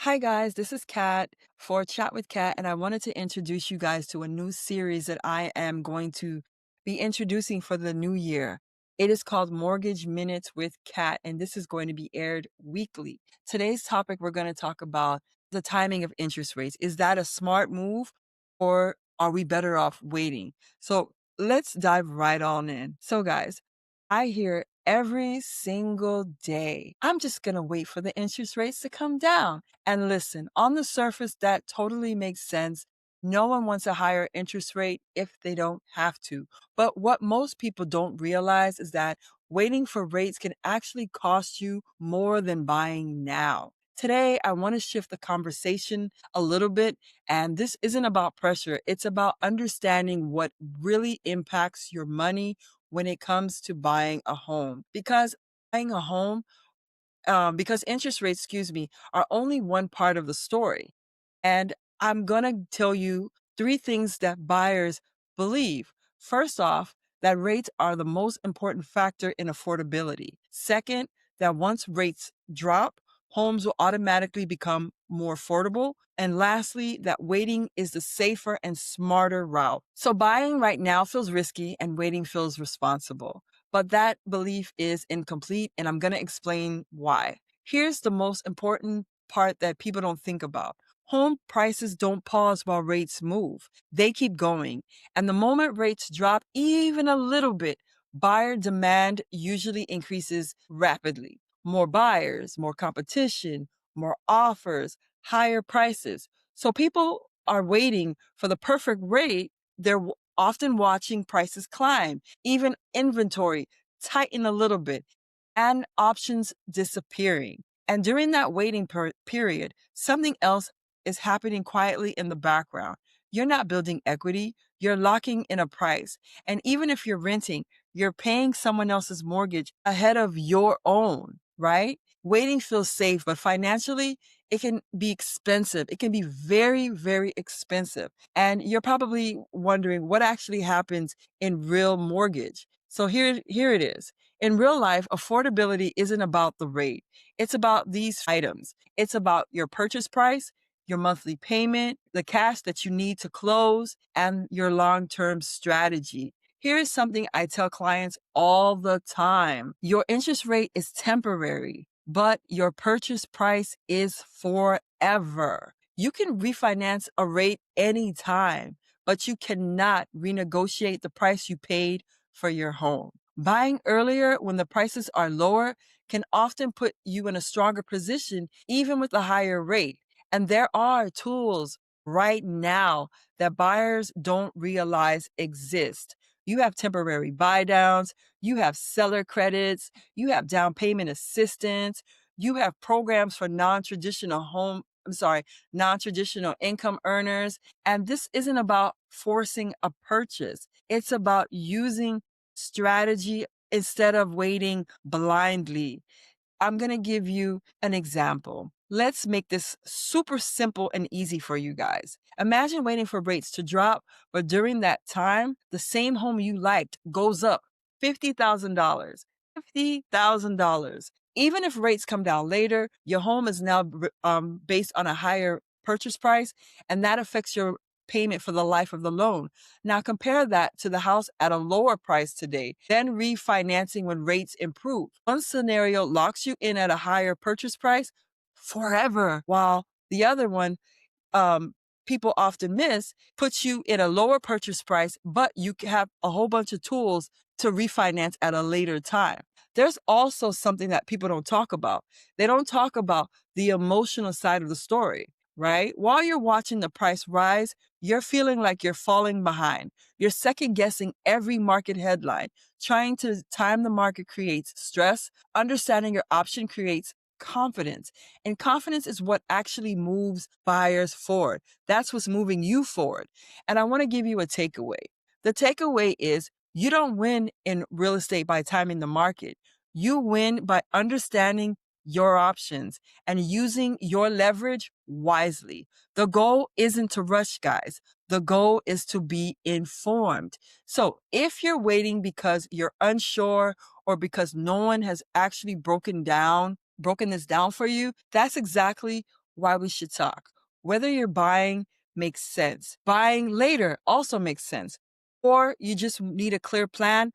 Hi, guys. This is Kat for Chat with Kat, and I wanted to introduce you guys to a new series that I am going to be introducing for the new year. It is called Mortgage Minutes with Kat, and this is going to be aired weekly. Today's topic, we're going to talk about the timing of interest rates. Is that a smart move, or are we better off waiting? So let's dive right on in. So, guys, I hear every single day, I'm just going to wait for the interest rates to come down. And listen, on the surface, that totally makes sense. No one wants a higher interest rate if they don't have to. But what most people don't realize is that waiting for rates can actually cost you more than buying now. Today, I want to shift the conversation a little bit. And this isn't about pressure, it's about understanding what really impacts your money when it comes to buying a home. Because buying a home because interest rates, are only one part of the story. And I'm going to tell you three things that buyers believe. First off, that rates are the most important factor in affordability. Second, that once rates drop, homes will automatically become more affordable. And lastly, that waiting is the safer and smarter route. So buying right now feels risky and waiting feels responsible. But that belief is incomplete, and I'm going to explain why. Here's the most important part that people don't think about. Home prices don't pause while rates move. They keep going. And the moment rates drop even a little bit, buyer demand usually increases rapidly. More buyers, more competition, more offers, higher prices. So people are waiting for the perfect rate. They're often watching prices climb, even inventory tighten a little bit, and options disappearing. And during that waiting period, something else is happening quietly in the background. You're not building equity, you're locking in a price. And even if you're renting, you're paying someone else's mortgage ahead of your own, right? Waiting feels safe, but financially, it can be expensive. It can be very, very expensive. And you're probably wondering what actually happens in real mortgage. So here it is. In real life, affordability isn't about the rate. It's about these items. It's about your purchase price, your monthly payment, the cash that you need to close, and your long-term strategy. Here's something I tell clients all the time. Your interest rate is temporary, but your purchase price is forever. You can refinance a rate anytime, but you cannot renegotiate the price you paid for your home. Buying earlier when the prices are lower can often put you in a stronger position, even with a higher rate. And there are tools right now that buyers don't realize exist. You have temporary buy downs, you have seller credits, you have down payment assistance, you have programs for non-traditional income earners. And this isn't about forcing a purchase. It's about using strategy instead of waiting blindly. I'm going to give you an example. Let's make this super simple and easy for you guys. Imagine waiting for rates to drop, but during that time, the same home you liked goes up $50,000. $50,000. Even if rates come down later, your home is now based on a higher purchase price, and that affects your payment for the life of the loan. Now compare that to the house at a lower price today, then refinancing when rates improve. One scenario locks you in at a higher purchase price forever, while the other one, um, people often miss, puts you in a lower purchase price, but you have a whole bunch of tools to refinance at a later time. There's also something that people don't talk about. They don't talk about the emotional side of the story, right? While you're watching the price rise, you're feeling like you're falling behind. You're second guessing every market headline. Trying to time the market creates stress. Understanding your option creates confidence. And confidence is what actually moves buyers forward. That's what's moving you forward. And I want to give you a takeaway. The takeaway is you don't win in real estate by timing the market. You win by understanding your options and using your leverage wisely. The goal isn't to rush, guys. The goal is to be informed. So if you're waiting because you're unsure or because no one has actually broken this down for you, that's exactly why we should talk. Whether you're buying makes sense, buying later also makes sense, or you just need a clear plan,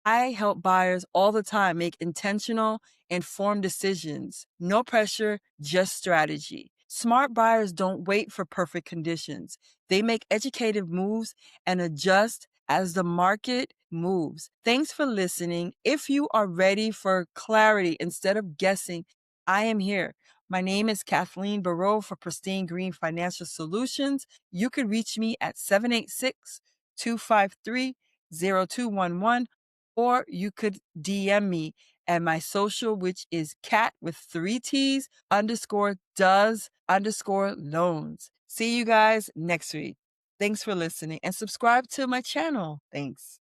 I help buyers all the time make intentional, informed decisions. No pressure, just strategy. Smart buyers don't wait for perfect conditions. They make educated moves and adjust as the market moves. Thanks for listening. If you are ready for clarity instead of guessing, I am here. My name is Kathleen Barreau for Pristine Green Financial Solutions. You can reach me at 786 253 0211, or you could DM me at my social, which is cat with 3 T's underscore does underscore loans. See you guys next week. Thanks for listening and subscribe to my channel. Thanks.